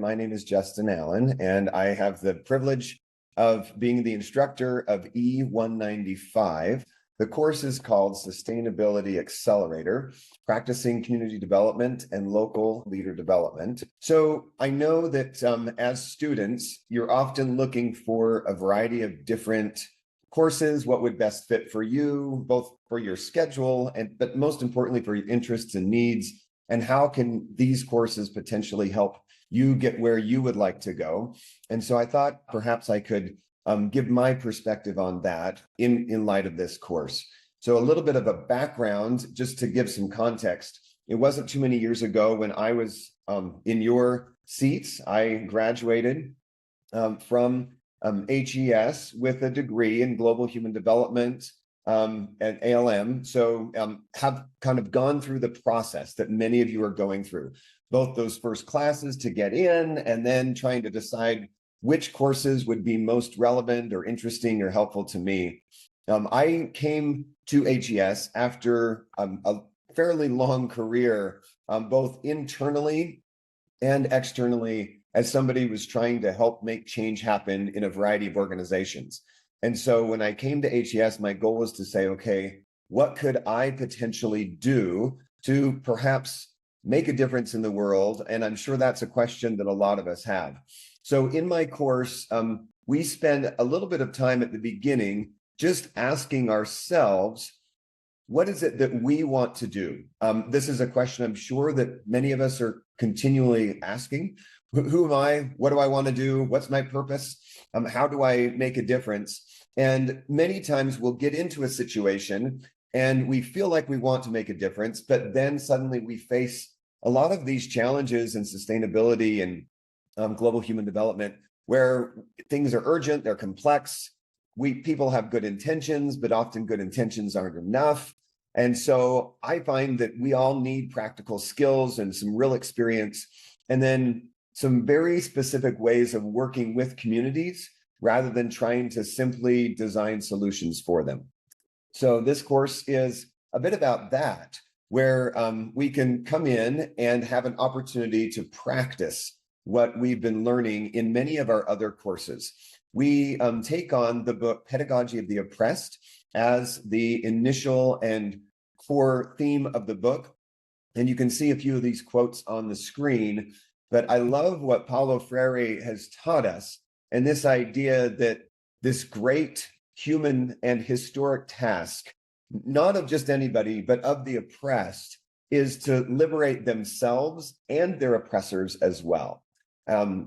My name is Justin Allen, and I have the privilege of being the instructor of E-195. The course is called Sustainability Accelerator, Practicing Community Development and Local Leader Development. So I know that as students, you're often looking for a variety of different courses, what would best fit for you, both for your schedule, but most importantly for your interests and needs, and how can these courses potentially help you get where you would like to go. And so I thought perhaps I could give my perspective on that in light of this course. So a little bit of a background, just to give some context. It wasn't too many years ago when I was in your seats. I graduated from HES with a degree in global human development at ALM. So have kind of gone through the process that many of you are going through, both those first classes to get in and then trying to decide which courses would be most relevant or interesting or helpful to me. I came to HES after a fairly long career, both internally and externally, as somebody was trying to help make change happen in a variety of organizations. And so when I came to HES, my goal was to say, okay, what could I potentially do to perhaps make a difference in the world? And I'm sure that's a question that a lot of us have. So in my course, we spend a little bit of time at the beginning just asking ourselves, what is it that we want to do? This is a question I'm sure that many of us are continually asking. Who am I? What do I want to do? What's my purpose? How do I make a difference? And many times we'll get into a situation and we feel like we want to make a difference, but then suddenly we face a lot of these challenges in sustainability and global human development where things are urgent, they're complex. People have good intentions, but often good intentions aren't enough. And so I find that we all need practical skills and some real experience, and then some very specific ways of working with communities rather than trying to simply design solutions for them. So this course is a bit about that, where we can come in and have an opportunity to practice what we've been learning in many of our other courses. We take on the book Pedagogy of the Oppressed as the initial and core theme of the book. And you can see a few of these quotes on the screen, but I love what Paulo Freire has taught us, and this idea that this great human and historic task, not of just anybody, but of the oppressed, is to liberate themselves and their oppressors as well.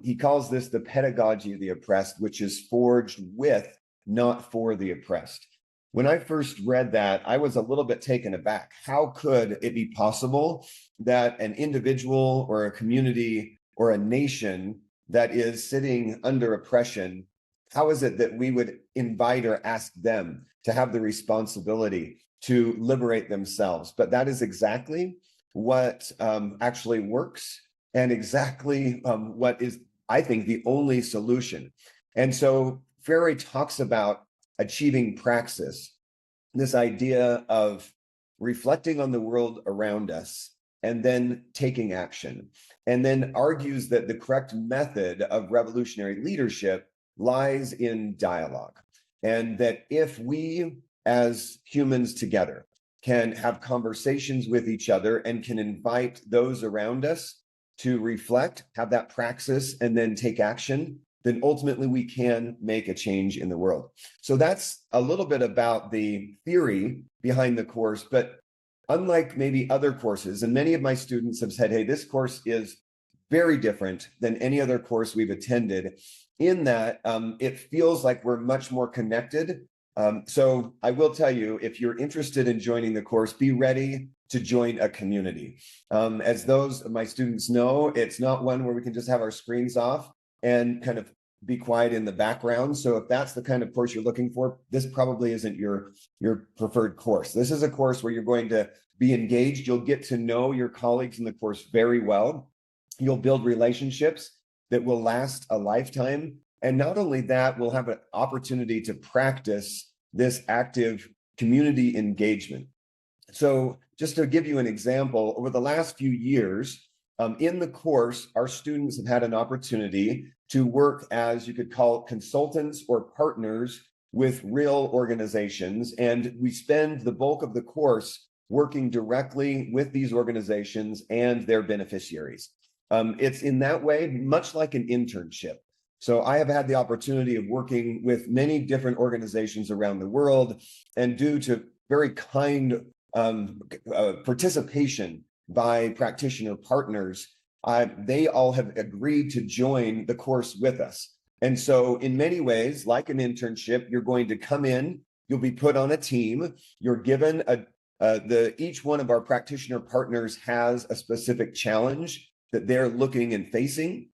He calls this the pedagogy of the oppressed, which is forged with, not for the oppressed. When I first read that, I was a little bit taken aback. How could it be possible that an individual or a community or a nation that is sitting under oppression, how is it that we would invite or ask them to have the responsibility to liberate themselves? But that is exactly what actually works, and exactly what is, I think, the only solution. And so Freire talks about achieving praxis, this idea of reflecting on the world around us and then taking action, and then argues that the correct method of revolutionary leadership lies in dialogue, and that if we as humans together can have conversations with each other and can invite those around us to reflect, have that praxis, and then take action, then ultimately we can make a change in the world. So that's a little bit about the theory behind the course. But unlike maybe other courses, and many of my students have said, hey, this course is very different than any other course we've attended, in that it feels like we're much more connected. So I will tell you, if you're interested in joining the course, be ready to join a community. As those of my students know, it's not one where we can just have our screens off and kind of be quiet in the background. So if that's the kind of course you're looking for, this probably isn't your preferred course. This is a course where you're going to be engaged. You'll get to know your colleagues in the course very well. You'll build relationships that will last a lifetime. And not only that, we'll have an opportunity to practice this active community engagement. So just to give you an example, over the last few years, in the course, our students have had an opportunity to work as, you could call it, consultants or partners with real organizations. And we spend the bulk of the course working directly with these organizations and their beneficiaries. It's in that way, much like an internship. So I have had the opportunity of working with many different organizations around the world, and due to very kind participation by practitioner partners, they all have agreed to join the course with us. And so in many ways, like an internship, you're going to come in, you'll be put on a team, you're given each one of our practitioner partners has a specific challenge that they're looking and facing.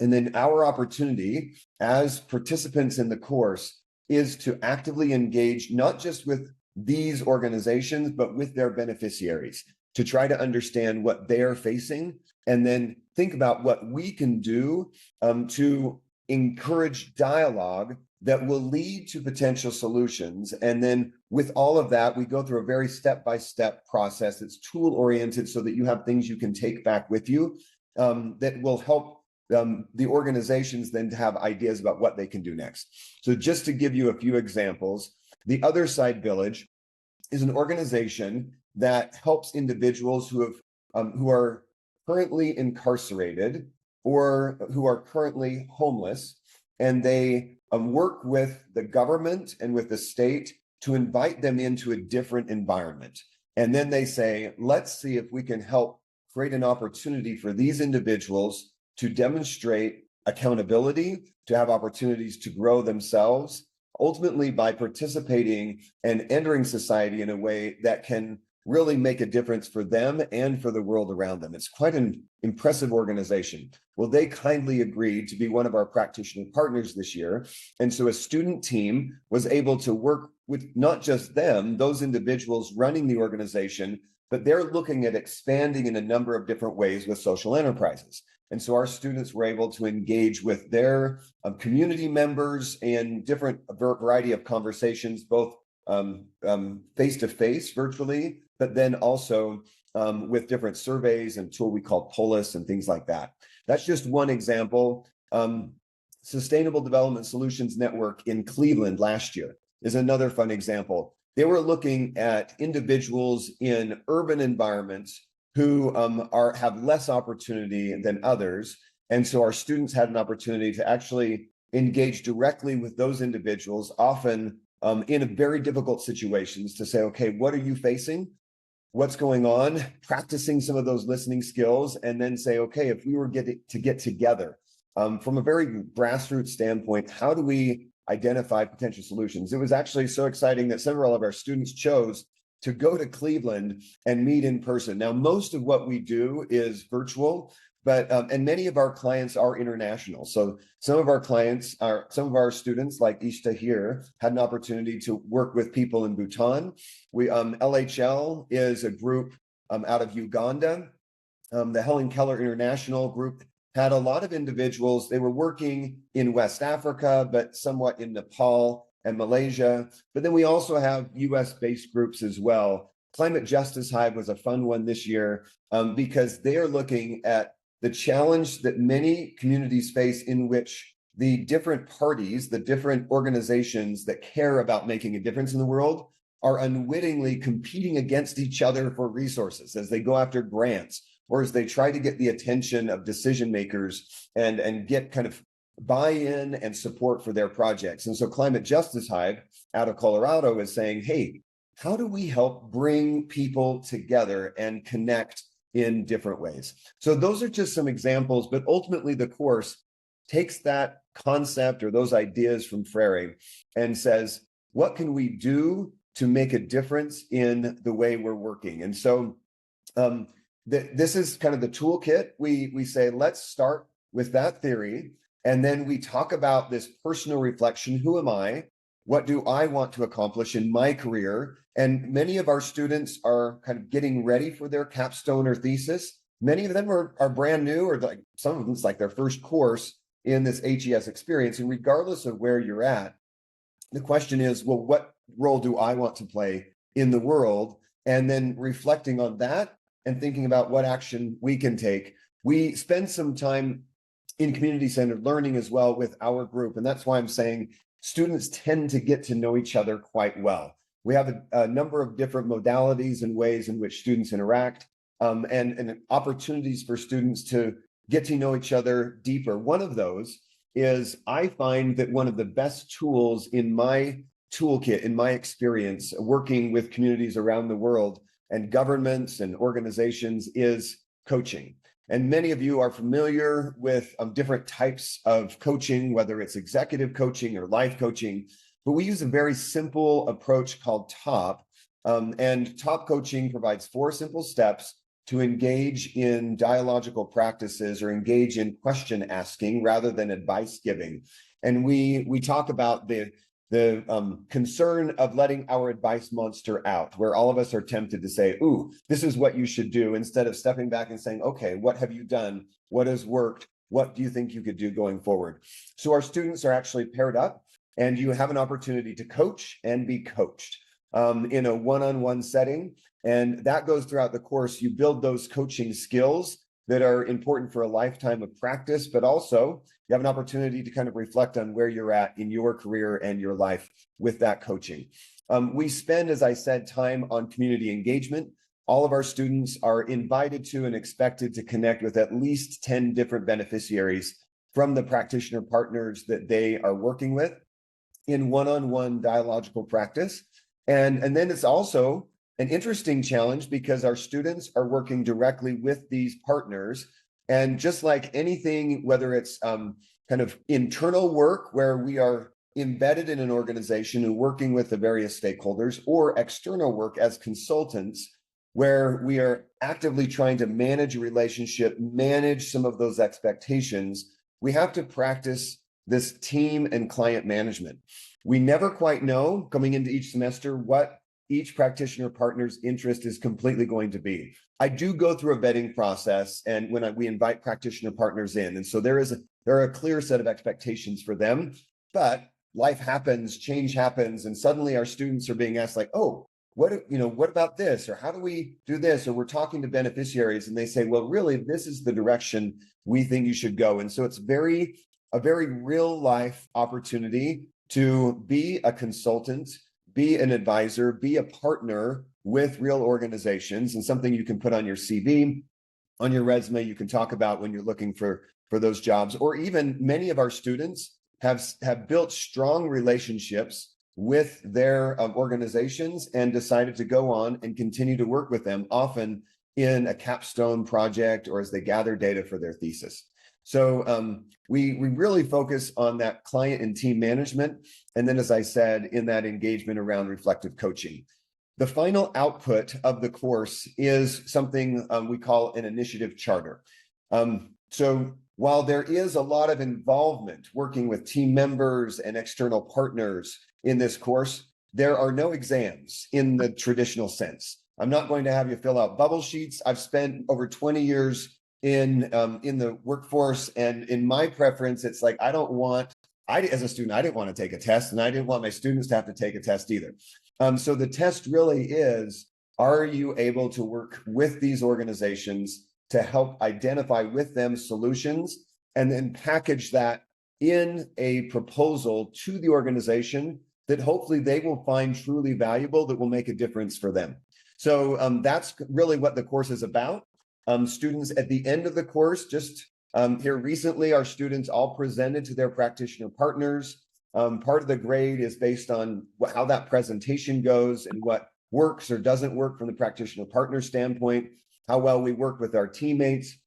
And then our opportunity as participants in the course is to actively engage, not just with these organizations, but with their beneficiaries, to try to understand what they're facing, and then think about what we can do to encourage dialogue that will lead to potential solutions. And then with all of that, we go through a very step-by-step process that's tool-oriented so that you have things you can take back with you that will help the organizations then to have ideas about what they can do next. So just to give you a few examples, the Other Side Village is an organization that helps individuals who are currently incarcerated or who are currently homeless, and they work with the government and with the state to invite them into a different environment. And then they say, let's see if we can help create an opportunity for these individuals to demonstrate accountability, to have opportunities to grow themselves, ultimately by participating and entering society in a way that can really make a difference for them and for the world around them. It's quite an impressive organization. Well, they kindly agreed to be one of our practitioner partners this year. And so a student team was able to work with not just them, those individuals running the organization, but they're looking at expanding in a number of different ways with social enterprises. And so our students were able to engage with their community members in different variety of conversations, both face-to-face virtually, but then also with different surveys and tool we call Polis and things like that. That's just one example. Sustainable Development Solutions Network in Cleveland last year is another fun example. They were looking at individuals in urban environments who have less opportunity than others. And so our students had an opportunity to actually engage directly with those individuals, often in very difficult situations, to say, okay, what are you facing? What's going on? Practicing some of those listening skills, and then say, okay, if we were to get together from a very grassroots standpoint, how do we identify potential solutions? It was actually so exciting that several of our students chose to go to Cleveland and meet in person. Now, most of what we do is virtual, but and many of our clients are international. So some of our students, like Ishta here, had an opportunity to work with people in Bhutan. LHL is a group out of Uganda. The Helen Keller International Group had a lot of individuals. They were working in West Africa, but somewhat in Nepal and Malaysia. But then we also have US-based groups as well. Climate Justice Hive was a fun one this year because they are looking at the challenge that many communities face, in which the different parties, the different organizations that care about making a difference in the world, are unwittingly competing against each other for resources as they go after grants, or as they try to get the attention of decision makers and get kind of buy-in and support for their projects. And so Climate Justice Hive out of Colorado is saying, hey, how do we help bring people together and connect in different ways? So those are just some examples, but ultimately the course takes that concept or those ideas from Freire and says, what can we do to make a difference in the way we're working? And so this is kind of the toolkit. We say, let's start with that theory. And then we talk about this personal reflection. Who am I? What do I want to accomplish in my career? And many of our students are kind of getting ready for their capstone or thesis. Many of them are brand new, or like some of them, it's like their first course in this HES experience. And regardless of where you're at, the question is, well, what role do I want to play in the world? And then reflecting on that and thinking about what action we can take we spend some time in community-centered learning as well with our group. And that's why I'm saying students tend to get to know each other quite well. We have a number of different modalities and ways in which students interact, and opportunities for students to get to know each other deeper. One of those is, I find that one of the best tools in my toolkit, in my experience working with communities around the world and governments and organizations, is coaching. And many of you are familiar with different types of coaching, whether it's executive coaching or life coaching, but we use a very simple approach called TOP. And TOP coaching provides 4 simple steps to engage in dialogical practices or engage in question asking rather than advice giving. And we talk about the concern of letting our advice monster out, where all of us are tempted to say, ooh, this is what you should do, instead of stepping back and saying, okay, what have you done? What has worked? What do you think you could do going forward? So our students are actually paired up, and you have an opportunity to coach and be coached in a one-on-one setting. And that goes throughout the course. You build those coaching skills that are important for a lifetime of practice, but also you have an opportunity to kind of reflect on where you're at in your career and your life with that coaching. We spend, as I said, time on community engagement. All of our students are invited to and expected to connect with at least 10 different beneficiaries from the practitioner partners that they are working with in one-on-one dialogical practice. And then it's also an interesting challenge because our students are working directly with these partners. And just like anything, whether it's kind of internal work where we are embedded in an organization and working with the various stakeholders, or external work as consultants, where we are actively trying to manage a relationship, manage some of those expectations, we have to practice this team and client management. We never quite know coming into each semester what each practitioner partner's interest is completely going to be. I do go through a vetting process, and when we invite practitioner partners in, and so there are a clear set of expectations for them, but life happens, change happens, and suddenly our students are being asked like, oh, what about this? Or how do we do this? Or we're talking to beneficiaries and they say, well, really, this is the direction we think you should go. And so it's a very real life opportunity to be a consultant, be an advisor, be a partner with real organizations, and something you can put on your CV, on your resume, you can talk about when you're looking for those jobs. Or even many of our students have built strong relationships with their organizations and decided to go on and continue to work with them, often in a capstone project or as they gather data for their thesis. So we really focus on that client and team management. And then, as I said, in that engagement around reflective coaching. The final output of the course is something we call an initiative charter. So while there is a lot of involvement working with team members and external partners in this course, there are no exams in the traditional sense. I'm not going to have you fill out bubble sheets. I've spent over 20 years in the workforce, and in my preference, it's like as a student, I didn't want to take a test, and I didn't want my students to have to take a test either. So the test really is, are you able to work with these organizations to help identify with them solutions and then package that in a proposal to the organization that hopefully they will find truly valuable, that will make a difference for them. So that's really what the course is about. Students at the end of the course, just here recently, our students all presented to their practitioner partners. Part of the grade is based on how that presentation goes and what works or doesn't work from the practitioner partner standpoint, how well we work with our teammates,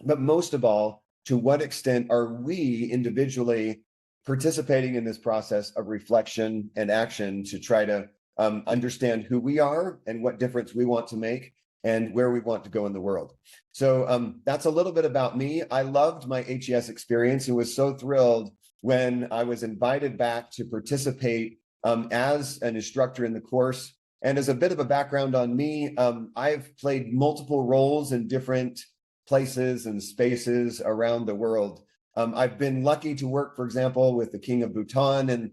but most of all, to what extent are we individually participating in this process of reflection and action to try to understand who we are and what difference we want to make and where we want to go in the world. So that's a little bit about me. I loved my HES experience and was so thrilled when I was invited back to participate as an instructor in the course. And as a bit of a background on me, I've played multiple roles in different places and spaces around the world. I've been lucky to work, for example, with the King of Bhutan and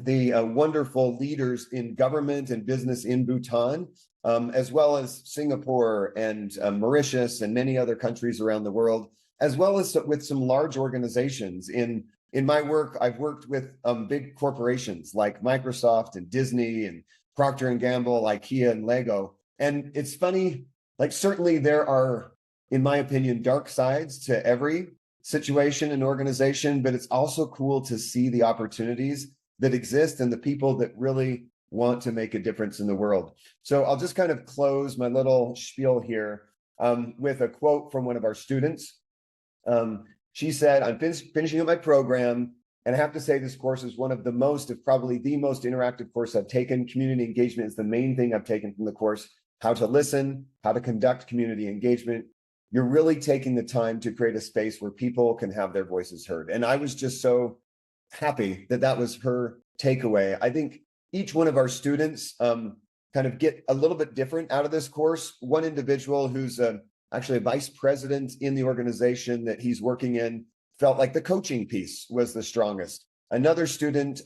the wonderful leaders in government and business in Bhutan, as well as Singapore and Mauritius and many other countries around the world, as well as with some large organizations. In my work, I've worked with big corporations like Microsoft and Disney and Procter and Gamble, IKEA, and Lego. And it's funny, like certainly there are, in my opinion, dark sides to every situation and organization, but it's also cool to see the opportunities that exist and the people that really want to make a difference in the world. So I'll just kind of close my little spiel here with a quote from one of our students. She said, I'm finishing up my program, and I have to say this course is one of the most, if probably the most interactive course I've taken. Community engagement is the main thing I've taken from the course. How to listen, how to conduct community engagement. You're really taking the time to create a space where people can have their voices heard. And I was just so happy that that was her takeaway. I think each one of our students kind of get a little bit different out of this course. One individual who's actually a vice president in the organization that he's working in felt like the coaching piece was the strongest. Another student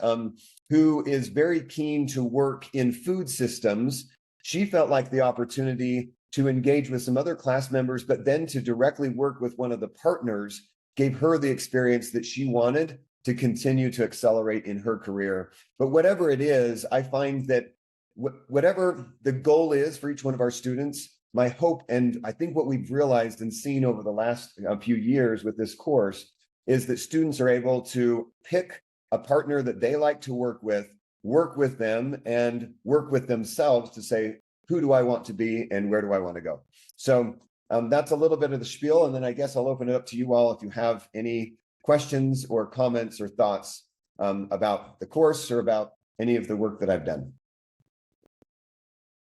who is very keen to work in food systems, she felt like the opportunity to engage with some other class members, but then to directly work with one of the partners gave her the experience that she wanted to continue to accelerate in her career. But whatever it is, I find that whatever the goal is for each one of our students, my hope, and I think what we've realized and seen over the last few years with this course, is that students are able to pick a partner that they like to work with them, and work with themselves to say, who do I want to be and where do I want to go? So that's a little bit of the spiel. And then I guess I'll open it up to you all if you have any questions or comments or thoughts about the course or about any of the work that I've done.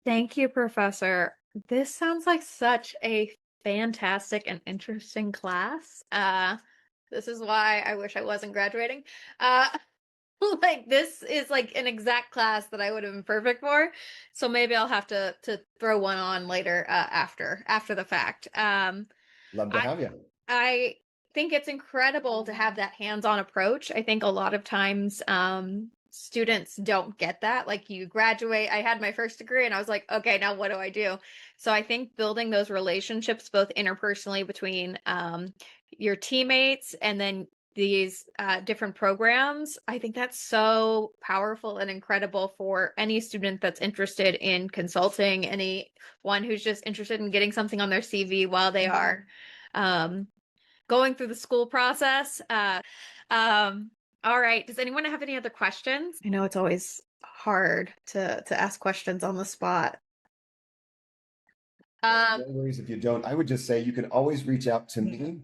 Thank you, Professor. This sounds like such a fantastic and interesting class. This is why I wish I wasn't graduating. Like this is like an exact class that I would have been perfect for. So maybe I'll have to throw one on later after the fact. Love to have you. I think it's incredible to have that hands-on approach. I think a lot of times students don't get that. Like you graduate, I had my first degree and I was like, okay, now what do I do? So I think building those relationships both interpersonally between your teammates and then these different programs, I think that's so powerful and incredible for any student that's interested in consulting, anyone who's just interested in getting something on their CV while they are going through the school process. All right. Does anyone have any other questions? I know it's always hard to ask questions on the spot. No worries if you don't. I would just say you can always reach out to me.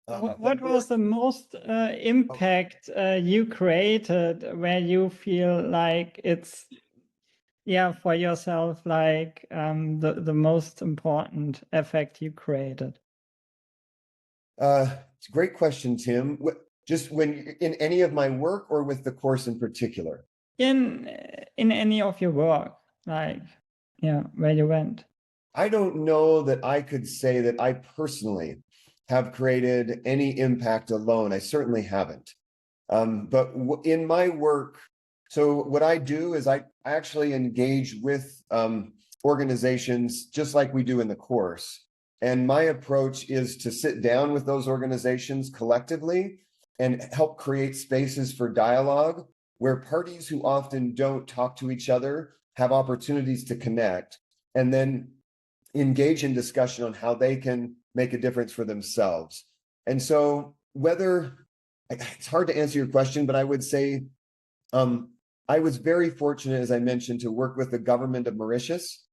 What was the most impact you created where you feel like it's, for yourself, like the most important effect you created? It's a great question, Tim. Just when in any of my work or with the course in particular? In any of your work, like, where you went. I don't know that I could say that I personally have created any impact alone. I certainly haven't. But in my work, so what I do is I actually engage with organizations just like we do in the course. And my approach is to sit down with those organizations collectively and help create spaces for dialogue where parties who often don't talk to each other have opportunities to connect and then engage in discussion on how they can make a difference for themselves. And so it's hard to answer your question, but I would say I was very fortunate, as I mentioned, to work with the government of Mauritius.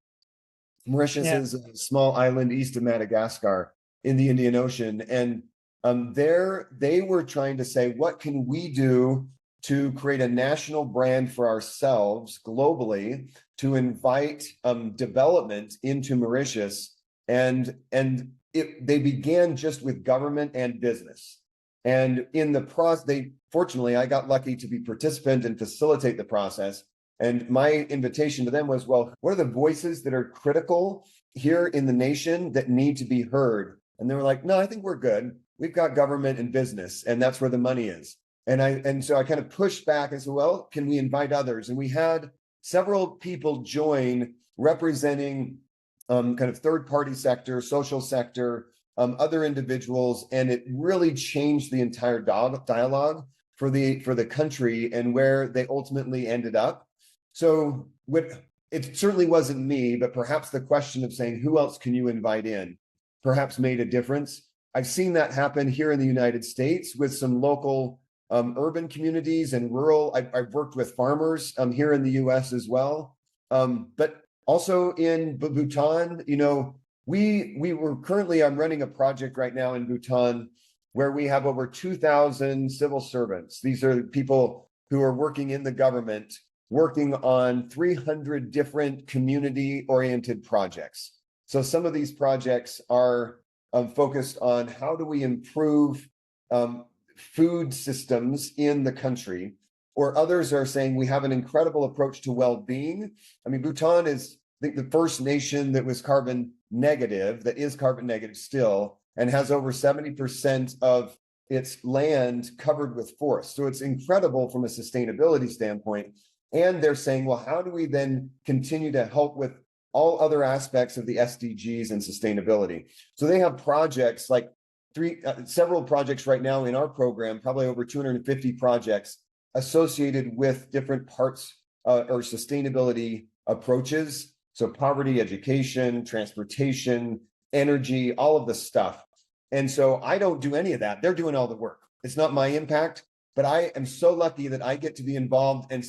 Mauritius is a small island east of Madagascar in the Indian Ocean. And there they were trying to say, what can we do to create a national brand for ourselves globally to invite development into Mauritius? And they began just with government and business. And in the process, fortunately, I got lucky to be participant and facilitate the process. And my invitation to them was, well, what are the voices that are critical here in the nation that need to be heard? And they were like, no, I think we're good. We've got government and business, and that's where the money is. And so I kind of pushed back and said, well, can we invite others? And we had several people join representing kind of third-party sector, social sector, other individuals, and it really changed the entire dialogue for the country and where they ultimately ended up. So it certainly wasn't me, but perhaps the question of saying, who else can you invite in, perhaps made a difference. I've seen that happen here in the United States with some local urban communities and rural. I've worked with farmers here in the US as well. But also in Bhutan, I'm running a project right now in Bhutan where we have over 2,000 civil servants. These are people who are working in the government, working on 300 different community-oriented projects. So some of these projects are focused on how do we improve food systems in the country, or others are saying we have an incredible approach to well-being. I mean, Bhutan is, I think, the first nation that was carbon negative, that is carbon negative still, and has over 70% of its land covered with forests. So it's incredible from a sustainability standpoint. And they're saying, well, how do we then continue to help with all other aspects of the SDGs and sustainability? So they have projects like several projects right now in our program, probably over 250 projects associated with different parts or sustainability approaches. So poverty, education, transportation, energy, all of the stuff. And so I don't do any of that. They're doing all the work. It's not my impact, but I am so lucky that I get to be involved and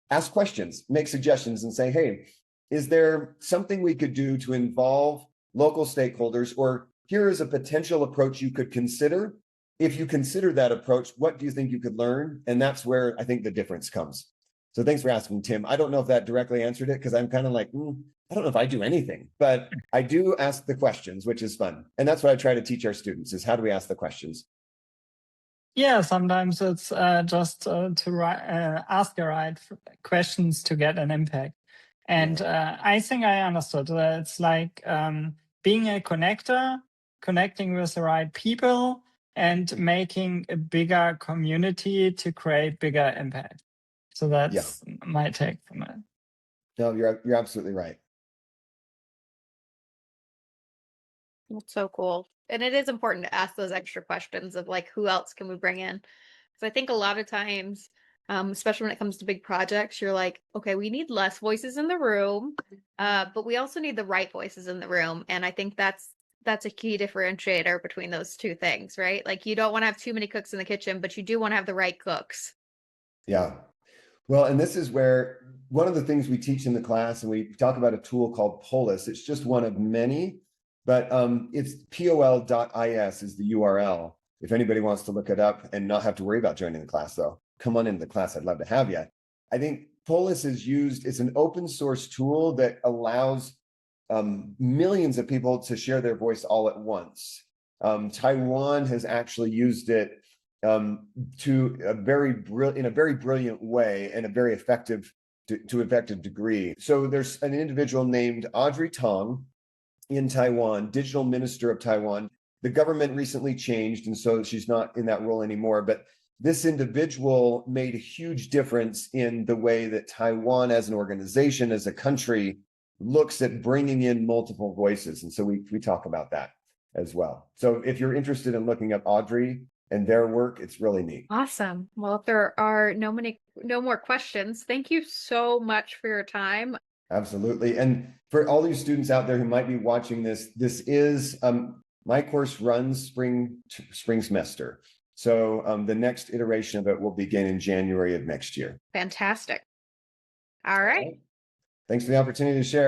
ask questions, make suggestions, and say, hey, is there something we could do to involve local stakeholders, or here is a potential approach you could consider. If you consider that approach, what do you think you could learn? And that's where I think the difference comes. So thanks for asking, Tim. I don't know if that directly answered it, because I'm kind of like, I don't know if I do anything, but I do ask the questions, which is fun. And that's what I try to teach our students, is how do we ask the questions? Yeah, sometimes it's just to ask the right questions to get an impact. And I think I understood. It's like being a connector, connecting with the right people, and making a bigger community to create bigger impact. So that's my take from it. No, you're absolutely right. That's so cool. And it is important to ask those extra questions of like, who else can we bring in? Because I think a lot of times, especially when it comes to big projects, you're like, okay, we need less voices in the room, but we also need the right voices in the room. And I think that's a key differentiator between those two things, right? Like, you don't want to have too many cooks in the kitchen, but you do want to have the right cooks. Yeah. Well, and this is where one of the things we teach in the class, and we talk about a tool called Polis. It's just one of many, but it's pol.is is the URL. If anybody wants to look it up and not have to worry about joining the class, though, come on into the class. I'd love to have you. I think Polis is used, it's an open source tool that allows millions of people to share their voice all at once. Taiwan has actually used it in a very brilliant way and a very effective degree. So there's an individual named Audrey Tong in Taiwan, digital minister of Taiwan. The government recently changed, and so she's not in that role anymore. But this individual made a huge difference in the way that Taiwan as an organization, as a country, looks at bringing in multiple voices. And so we talk about that as well. So if you're interested in looking up Audrey and their work, it's really neat. Awesome. Well, if there are no more questions, thank you so much for your time. Absolutely. And for all these students out there who might be watching this is my course runs spring semester. So the next iteration of it will begin in January of next year. Fantastic. All right. Thanks for the opportunity to share.